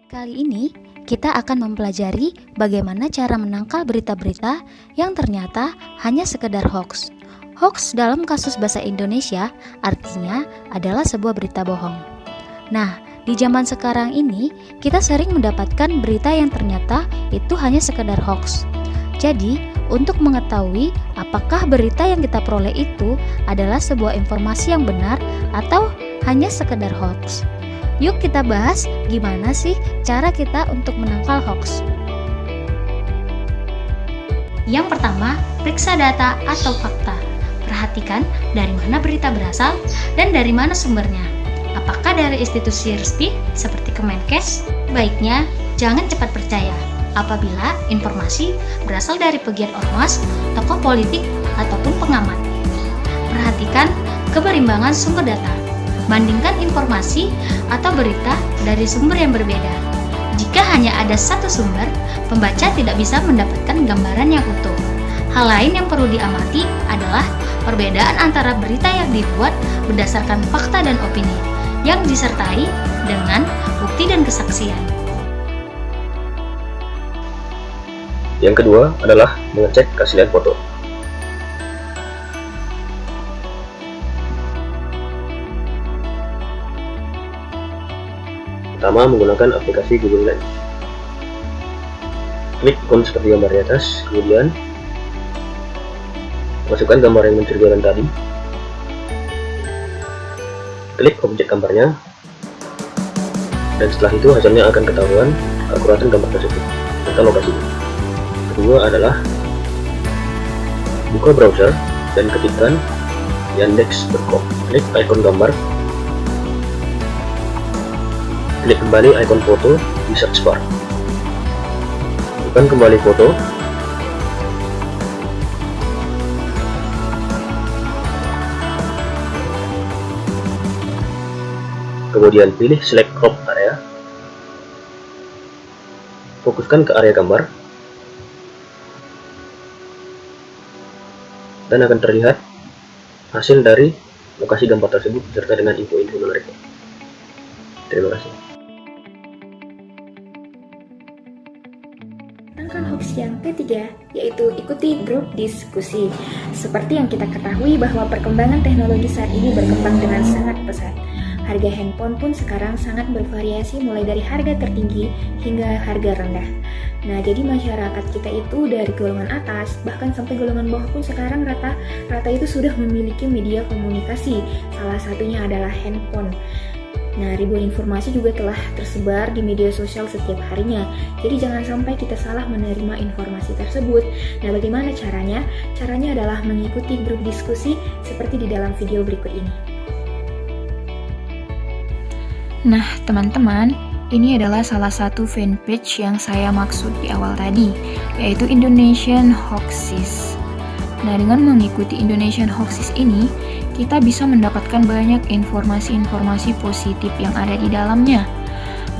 Kali ini kita akan mempelajari bagaimana cara menangkal berita-berita yang ternyata hanya sekedar hoax. Hoax dalam kasus bahasa Indonesia artinya adalah sebuah berita bohong. Nah, di zaman sekarang ini kita sering mendapatkan berita yang ternyata itu hanya sekedar hoax. Jadi, untuk mengetahui apakah berita yang kita peroleh itu adalah sebuah informasi yang benar atau hanya sekedar hoax. Yuk kita bahas gimana sih cara kita untuk menangkal hoax. Yang pertama, periksa data atau fakta. Perhatikan dari mana berita berasal dan dari mana sumbernya. Apakah dari institusi resmi seperti Kemenkes? Baiknya jangan cepat percaya apabila informasi berasal dari pegiat ormas, tokoh politik, ataupun pengamat. Perhatikan keberimbangan sumber data. Bandingkan informasi atau berita dari sumber yang berbeda. Jika hanya ada satu sumber, pembaca tidak bisa mendapatkan gambaran yang utuh. Hal lain yang perlu diamati adalah perbedaan antara berita yang dibuat berdasarkan fakta dan opini, yang disertai dengan bukti dan kesaksian. Yang kedua adalah mengecek keaslian foto. Pertama, menggunakan aplikasi Google Lens. Klik ikon seperti gambar di atas, kemudian masukkan gambar yang mencurigakan tadi. Klik objek gambarnya, dan setelah itu hasilnya akan ketahuan keakuratan gambar tersebut serta lokasinya. Kedua adalah buka browser dan ketikkan yandex.com. Klik ikon gambar, klik kembali ikon foto di search bar. Bukan kembali foto. Kemudian pilih select crop area. Fokuskan ke area gambar. Dan akan terlihat hasil dari lokasi gambar tersebut beserta dengan info-info menariknya. Terima kasih. Tangkal hoax yang ketiga, yaitu ikuti grup diskusi. Seperti yang kita ketahui bahwa perkembangan teknologi saat ini berkembang dengan sangat pesat. Harga handphone pun sekarang sangat bervariasi mulai dari harga tertinggi hingga harga rendah. Nah, jadi masyarakat kita itu dari golongan atas bahkan sampai golongan bawah pun sekarang rata itu sudah memiliki media komunikasi. Salah satunya adalah handphone. Nah, ribuan informasi juga telah tersebar di media sosial setiap harinya. Jadi jangan sampai kita salah menerima informasi tersebut. Nah, bagaimana caranya? Caranya adalah mengikuti grup diskusi seperti di dalam video berikut ini. Nah, teman-teman, ini adalah salah satu fanpage yang saya maksud di awal tadi, yaitu Indonesian Hoaxes. Nah, dengan mengikuti Indonesian Hoaxes ini, kita bisa mendapatkan banyak informasi-informasi positif yang ada di dalamnya.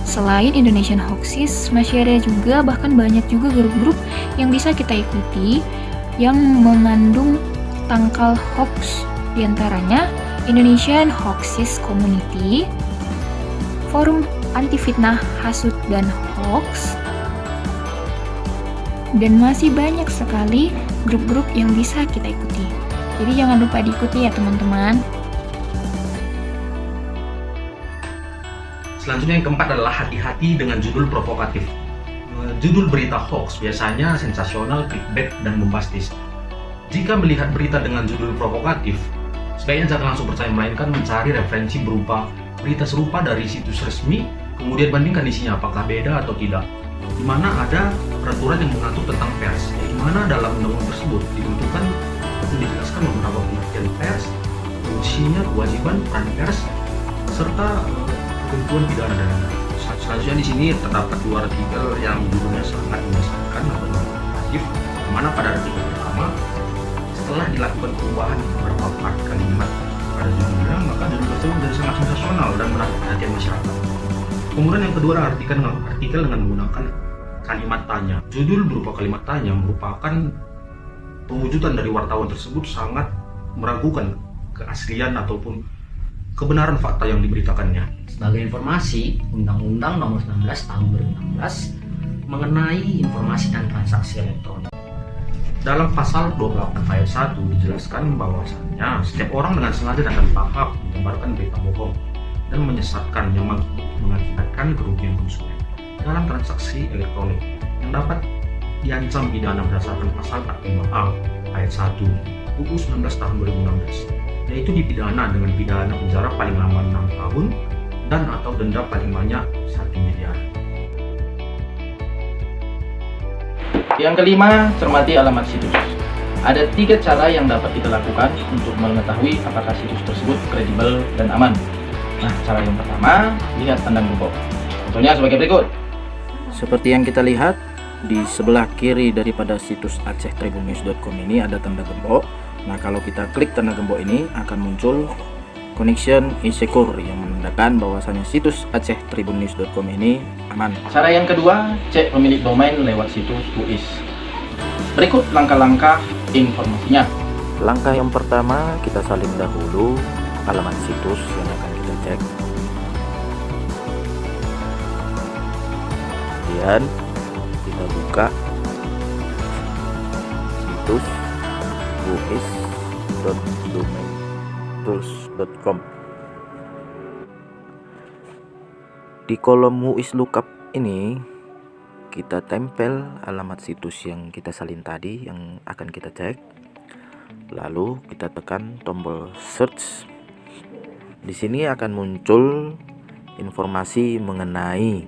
Selain Indonesian Hoaxes, masih ada juga bahkan banyak juga grup-grup yang bisa kita ikuti yang mengandung tangkal hoax. Di antaranya Indonesian Hoaxes Community, Forum Anti Fitnah, Hasut, dan Hoax, dan masih banyak sekali grup-grup yang bisa kita ikuti. Jadi jangan lupa diikuti ya teman-teman. Selanjutnya yang keempat adalah hati-hati dengan judul provokatif. Judul berita hoax biasanya sensasional, clickbait, dan bombastis. Jika melihat berita dengan judul provokatif, sebaiknya jangan langsung percaya, melainkan mencari referensi berupa berita serupa dari situs resmi, kemudian bandingkan isinya apakah beda atau tidak. Di mana ada peraturan yang mengatur tentang pers, di mana dalam undang-undang tersebut ditentukan atau dijelaskan beberapa pengertian pers, fungsinya, kewajiban peran pers, serta ketentuan pidana dan denda. Selanjutnya di sini terdapat dua artikel yang judulnya sangat mengesankan atau provokatif, di mana pada artikel pertama setelah dilakukan perubahan beberapa part kalimat pada judulnya, maka judul tersebut menjadi sangat sensasional dan menarik perhatian masyarakat. Kemudian yang kedua adalah artikel dengan menggunakan kalimat tanya. Judul berupa kalimat tanya merupakan pewujudan dari wartawan tersebut sangat meragukan keaslian ataupun kebenaran fakta yang diberitakannya. Sebagai informasi, Undang-Undang Nomor 19 Tahun 2016 mengenai informasi dan transaksi elektronik. Dalam pasal 28 ayat 1 dijelaskan bahwasannya setiap orang dengan sengaja dan tanpa hak menyebarkan berita bohong dan menyesatkan yang mengakibatkan kerugian konsumen dalam transaksi elektronik yang dapat diancam pidana berdasarkan pasal 45A ayat 1 UU 19 tahun 2016, yaitu dipidana dengan pidana penjara paling lama 6 tahun dan atau denda paling banyak 1 miliar. Yang kelima, cermati alamat situs. Ada 3 cara yang dapat kita lakukan untuk mengetahui apakah situs tersebut kredibel dan aman. Nah, cara yang pertama, lihat tanda gembok. Contohnya sebagai berikut. Seperti yang kita lihat, di sebelah kiri daripada situs acehtribunnews.com ini ada tanda gembok. Nah, kalau kita klik tanda gembok ini akan muncul connection is secure yang menandakan bahwasanya situs acehtribunnews.com ini aman. Cara yang kedua, cek pemilik domain lewat situs WHOIS. Berikut langkah-langkah informasinya. Langkah yang pertama, kita salin dahulu alamat situs yang akan kita cek. Kemudian kita buka situs whois.domaintools.com. Di kolom WHOIS lookup ini kita tempel alamat situs yang kita salin tadi yang akan kita cek. Lalu kita tekan tombol search. Di sini akan muncul informasi mengenai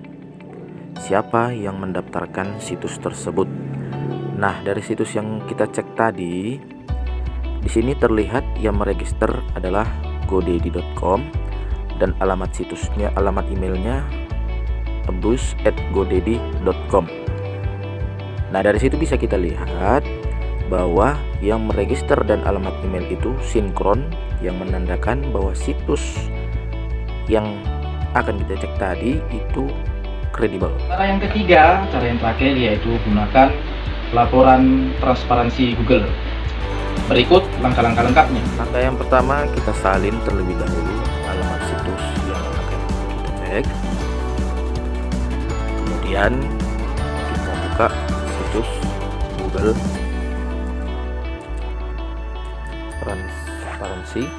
siapa yang mendaftarkan situs tersebut. Nah, dari situs yang kita cek tadi, di sini terlihat yang meregister adalah godaddy.com dan alamat situsnya, alamat emailnya abus@godaddy.com. Nah, dari situ bisa kita lihat bahwa yang meregister dan alamat email itu sinkron, yang menandakan bahwa situs yang akan kita cek tadi itu kredibel. Cara yang ketiga, cara yang terakhir, yaitu gunakan laporan transparansi Google. Berikut langkah-langkah lengkapnya. Langkah yang pertama, kita salin terlebih dahulu alamat situs yang akan kita cek. Kemudian kita buka situs Google transparansi.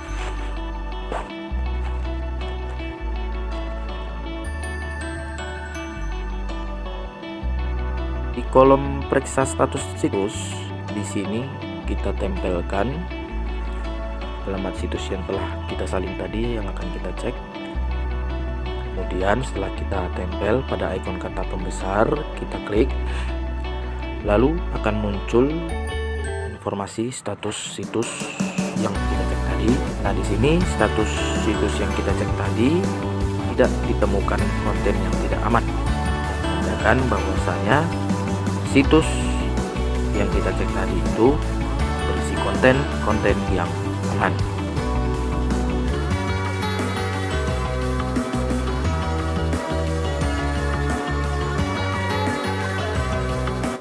Di kolom periksa status situs, di sini kita tempelkan alamat situs yang telah kita salin tadi yang akan kita cek. Kemudian setelah kita tempel pada ikon kata pembesar, kita klik. Lalu akan muncul informasi status situs yang kita cek tadi. Nah, di sini status situs yang kita cek tadi tidak ditemukan konten yang tidak aman. Menandakan bahwasanya situs yang kita cek tadi itu berisi konten yang aman.